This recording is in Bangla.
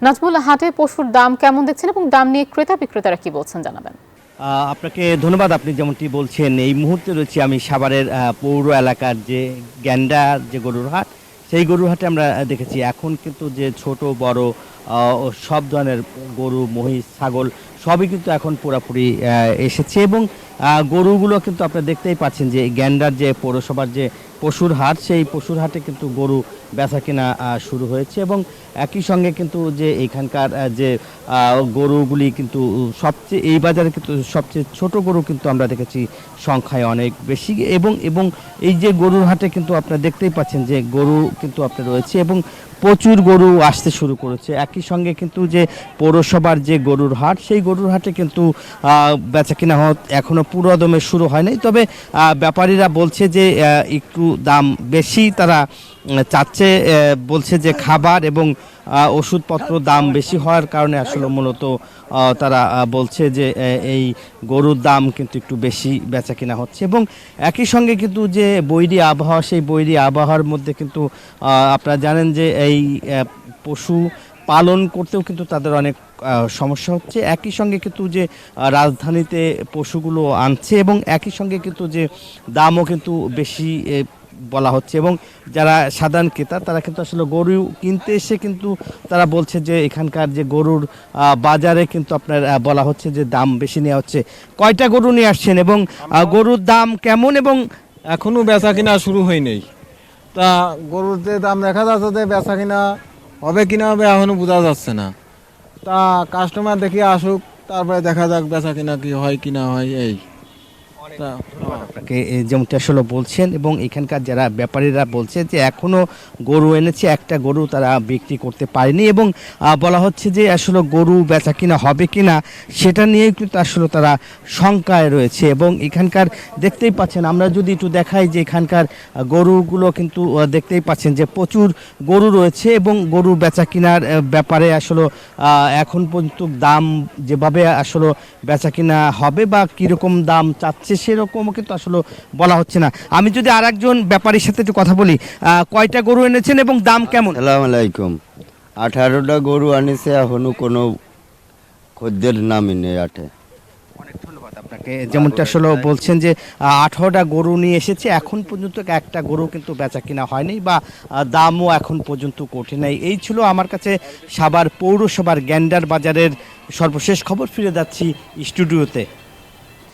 নাজমুল, হাটে পশুর দাম কেমন দেখছেন এবং দাম নিয়ে ক্রেতা বিক্রেতারা কি বলছেন জানাবেন। আপনাকে ধন্যবাদ। আপনি যেমনটি বলছেন, এই মুহূর্তে রয়েছি আমি সাভারের পৌর এলাকার যে গ্যান্ডার যে গরুর হাট, সেই গরুর হাটে আমরা দেখেছি এখন কিন্তু যে ছোট বড় ও সব ধরনের গরু মহিষ ছাগল সবই কিন্তু এখন পুরাপুরি এসেছে এবং গরুগুলো কিন্তু আপনারা দেখতেই পাচ্ছেন যে গ্যান্ডার যে পৌরসভার যে পশুর হাট, সেই পশুর হাটে কিন্তু গরু বেচা কেনা শুরু হয়েছে এবং একই সঙ্গে কিন্তু যে এখানকার যে গরুগুলি কিন্তু সবচেয়ে এই বাজারে কিন্তু সবচেয়ে ছোট গরু কিন্তু আমরা দেখেছি সংখ্যায় অনেক বেশি এবং এবং এই যে গরুর হাটে কিন্তু আপনারা দেখতেই পাচ্ছেন যে গরু কিন্তু আপনার রয়েছে এবং প্রচুর গরু আসতে শুরু করেছে। একই সঙ্গে কিন্তু যে পৌরসভার যে গরুর হাট, সেই গরুর হাটে কিন্তু বেচা কিনা এখনো পুরোদমে শুরু হয় নাই, তবে ব্যাপারীরা বলছে যে একটু দাম বেশি তারা চাচ্ছে, বলছে যে খাবার এবং ওষুধপত্র দাম বেশি হওয়ার কারণে আসলে মূলত তারা বলছে যে এই গরুর দাম কিন্তু একটু বেশি বেচা কিনা হচ্ছে এবং একই সঙ্গে কিন্তু যে বৈরী আবহাওয়া, সেই বৈরী আবহাওয়ার মধ্যে কিন্তু আপনারা জানেন যে এই পশু পালন করতেও কিন্তু তাদের অনেক সমস্যা হচ্ছে। একই সঙ্গে কিন্তু যে রাজধানীতে পশুগুলো আনছে এবং একই সঙ্গে কিন্তু যে দামও কিন্তু বেশি বলা হচ্ছে এবং যারা সাধারণ ক্রেতা তারা কিন্তু আসলে গরু কিনতে এসে কিন্তু তারা বলছে যে এখানকার যে গরুর বাজারে কিন্তু আপনার বলা হচ্ছে যে দাম বেশি নেওয়া হচ্ছে। কয়টা গরু নিয়ে আসছেন এবং গরুর দাম কেমন? এবং এখনো বেচা কিনা শুরু হয়নি, তা গরুর যে দাম দেখা যাচ্ছে যে বেচা কিনা হবে কিনা হবে এখনো বোঝা যাচ্ছে না। তা কাস্টমার দেখি আসুক, তারপরে দেখা যাক বেচা কিনা কি হয় কিনা হয়। এই আপনাকে যেমনটা আসলে বলছেন এবং এখানকার যারা ব্যাপারীরা বলছে যে এখনো গরু এনেছে, একটা গরু তারা বিক্রি করতে পারেনি এবং বলা হচ্ছে যে আসলে গরু বেচা কিনা হবে কিনা সেটা নিয়েই কিন্তু আসলে তারা শঙ্কায় রয়েছে এবং এখানকার দেখতেই পাচ্ছেন, আমরা যদি একটু দেখাই যে এখানকার গরুগুলো কিন্তু দেখতেই পাচ্ছেন যে প্রচুর গরু রয়েছে এবং গরু বেচা কিনার ব্যাপারে আসলে এখন পর্যন্ত দাম যেভাবে আসলে বেচা কিনা হবে বা কীরকম দাম চাচ্ছে সেরকমও কিন্তু আসলে বলা হচ্ছে না। আমি যদি আর একজন ব্যাপারীর সাথে একটু কথা বলি, কয়টা গরু এনেছেন এবং দাম কেমন? সালাম আলাইকুম। 18টা গরু আনিছে, এখনো কোনো খদ্দের নামই নেই আটে। অনেক ধন্যবাদ আপনাকে। যেমনটা আসলে বলছেন যে 18টা গরু নিয়ে এসেছে, এখন পর্যন্ত একটা গরু কিন্তু বেচা কিনা হয়নি বা দামও এখন পর্যন্ত কঠে নাই। এই ছিল আমার কাছে সাভার পৌরসভার গ্যান্ডার বাজারের সর্বশেষ খবর। ফিরে যাচ্ছি স্টুডিওতে।